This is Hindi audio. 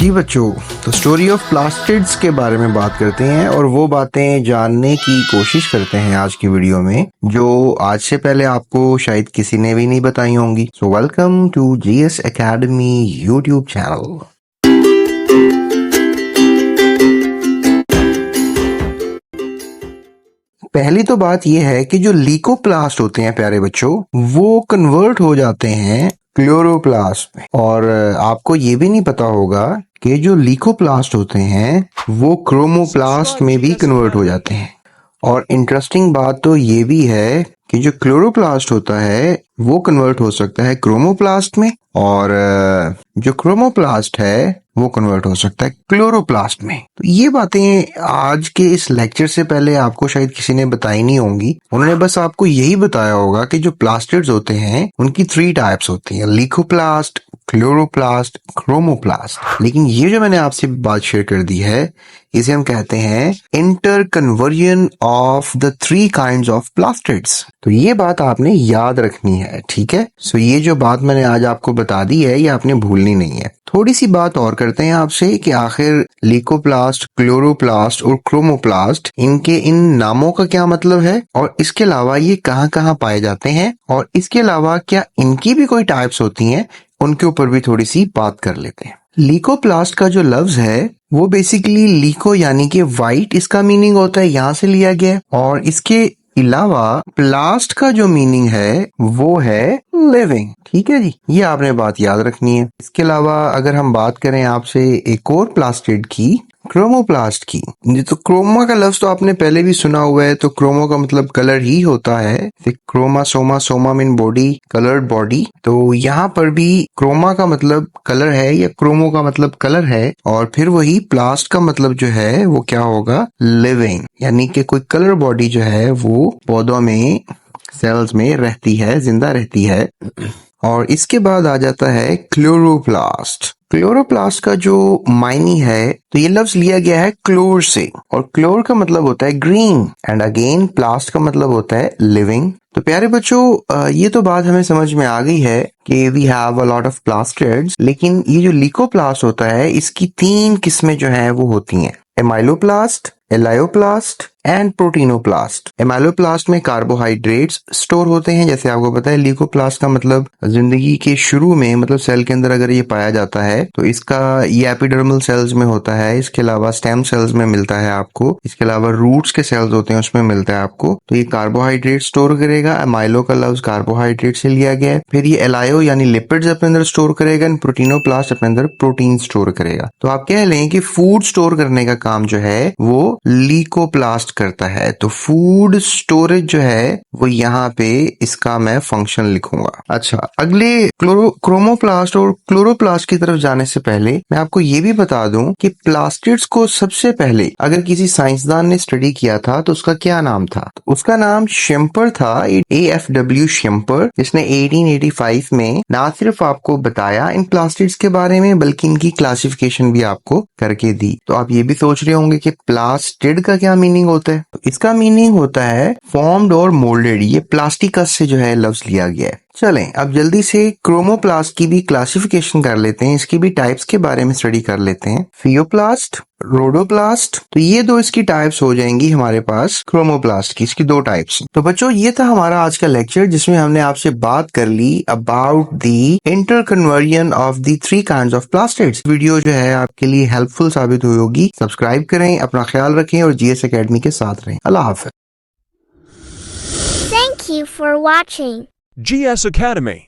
जी बच्चों, तो स्टोरी ऑफ प्लास्टिड्स के बारे में बात करते हैं और वो बातें जानने की कोशिश करते हैं आज की वीडियो में जो आज से पहले आपको शायद किसी ने भी नहीं बताई होंगी। So welcome to GS academy YouTube channel. पहली तो बात यह है कि जो लीकोप्लास्ट होते हैं प्यारे बच्चों, वो कन्वर्ट हो जाते हैं क्लोरोप्लास्ट में। और आपको ये भी नहीं पता होगा कि जो लीकोप्लास्ट होते हैं वो क्रोमोप्लास्ट में भी कन्वर्ट हो जाते हैं। और इंटरेस्टिंग बात तो ये भी है कि जो क्लोरोप्लास्ट होता है वो कन्वर्ट हो सकता है क्रोमोप्लास्ट में, और जो क्रोमोप्लास्ट है वो कन्वर्ट हो सकता है क्लोरोप्लास्ट में। तो ये बातें आज के इस लेक्चर से पहले आपको शायद किसी ने बताई नहीं होंगी। उन्होंने बस आपको यही बताया होगा कि जो प्लास्टिड्स होते हैं उनकी 3 टाइप्स होती हैं, लीकोप्लास्ट, क्लोरोप्लास्ट, क्रोमोप्लास्ट। लेकिन ये जो मैंने आपसे बात शेयर कर दी है इसे हम कहते हैं inter conversion of the 3 kinds of plastids. तो ये बात आपने याद रखनी है, ठीक है। सो ये जो बात मैंने आज आपको बता दी है ये आपने भूलनी नहीं है। थोड़ी सी बात और करते हैं आपसे कि आखिर लीकोप्लास्ट, क्लोरोप्लास्ट और क्रोमोप्लास्ट इनके इन नामों का क्या मतलब है, और इसके अलावा ये कहाँ कहाँ पाए जाते हैं, और इसके अलावा क्या इनकी भी कोई टाइप्स होती हैं, उनके ऊपर भी थोड़ी सी बात कर लेते हैं। लीकोप्लास्ट का जो लफ्ज है वो बेसिकली लीको यानी कि वाइट इसका मीनिंग होता है, यहां से लिया गया है। और इसके अलावा प्लास्ट का जो मीनिंग है वो है लिविंग, ठीक है जी, ये आपने बात याद रखनी है। इसके अलावा अगर हम बात करें आपसे एक और प्लास्टिड की, क्रोमोप्लास्ट की, तो क्रोमा का लफ्ज तो आपने पहले भी सुना हुआ है। तो क्रोमो का मतलब कलर ही होता है, फिर chroma, soma, soma mean body, coloured body. तो यहाँ पर भी क्रोमा का मतलब कलर है या क्रोमो का मतलब कलर है, और फिर वही प्लास्ट का मतलब जो है वो क्या होगा, लिविंग, यानी कि कोई कलर बॉडी जो है वो पौधों में, सेल्स में रहती है, जिंदा रहती है। और इसके बाद आ जाता है क्लोरोप्लास्ट। क्लोरोप्लास्ट का जो मायनी है तो ये लफ्ज लिया गया है क्लोर से, और क्लोर का मतलब होता है ग्रीन, एंड अगेन प्लास्ट का मतलब होता है लिविंग। तो प्यारे बच्चों, ये तो बात हमें समझ में आ गई है कि we have a lot of plastids. लेकिन ये जो लीकोप्लास्ट होता है इसकी 3 किस्में जो हैं वो होती हैं, एमाइलोप्लास्ट, एलायोप्लास्ट एंड प्रोटीनोप्लास्ट। एमाइलोप्लास्ट में कार्बोहाइड्रेट्स स्टोर होते हैं, जैसे आपको पता है। लीकोप्लास्ट का मतलब जिंदगी के शुरू में, मतलब सेल के अंदर अगर ये पाया जाता है तो इसका ये एपिडर्मल सेल्स में होता है, इसके अलावा स्टेम सेल्स में मिलता है आपको, इसके अलावा रूट्स के सेल्स होते हैं उसमें मिलता है आपको। तो ये कार्बोहाइड्रेट स्टोर करेगा। एमाइलो का लफ्ज कार्बोहाइड्रेट से लिया गया है। फिर ये एलायो यानी लिपिड्स अपने अंदर स्टोर करेगा, एंड प्रोटीनोप्लास्ट अपने अंदर प्रोटीन स्टोर करेगा। तो आप कह लें कि फूड स्टोर करने का काम जो है वो लीकोप्लास्ट करता है। तो फूड स्टोरेज जो है वो यहाँ पे इसका मैं फंक्शन लिखूंगा। अच्छा, अगले क्रोमोप्लास्ट और क्लोरोप्लास्ट की तरफ जाने से पहले मैं आपको ये भी बता दूं कि प्लास्टिड्स को सबसे पहले अगर किसी साइंसदान ने स्टडी किया था तो उसका क्या नाम था, तो उसका नाम शेम्पर था, AFW शेम्पर, जिसने 1885 में ना सिर्फ आपको बताया इन प्लास्टिड्स के बारे में बल्कि इनकी क्लासिफिकेशन भी आपको करके दी। तो आप ये भी सोच रहे होंगे कि प्लास्टिड का क्या मीनिंग होता है, तो इसका मीनिंग होता है फॉर्म्ड और मोल्डेड। ये प्लास्टिकस से जो है लफ्ज लिया गया है। चलें अब जल्दी से क्रोमोप्लास्ट की भी क्लासिफिकेशन कर लेते हैं, इसकी भी टाइप्स के बारे में स्टडी कर लेते हैं। फियोप्लास्ट, रोडोप्लास्ट, तो ये 2 इसकी टाइप्स हो जाएंगी हमारे पास क्रोमोप्लास्ट की, इसकी 2 टाइप्स। तो बच्चों ये था हमारा आज का लेक्चर जिसमें हमने आपसे बात कर ली about the interconversion of the 3 kinds of plastids. Video जो है आपके लिए हेल्पफुल साबित हुई होगी। सब्सक्राइब करें, अपना ख्याल रखें और जीएस एकेडमी के साथ रहें। अल्लाह हाफ़िज़। Thank you for watching GS Academy.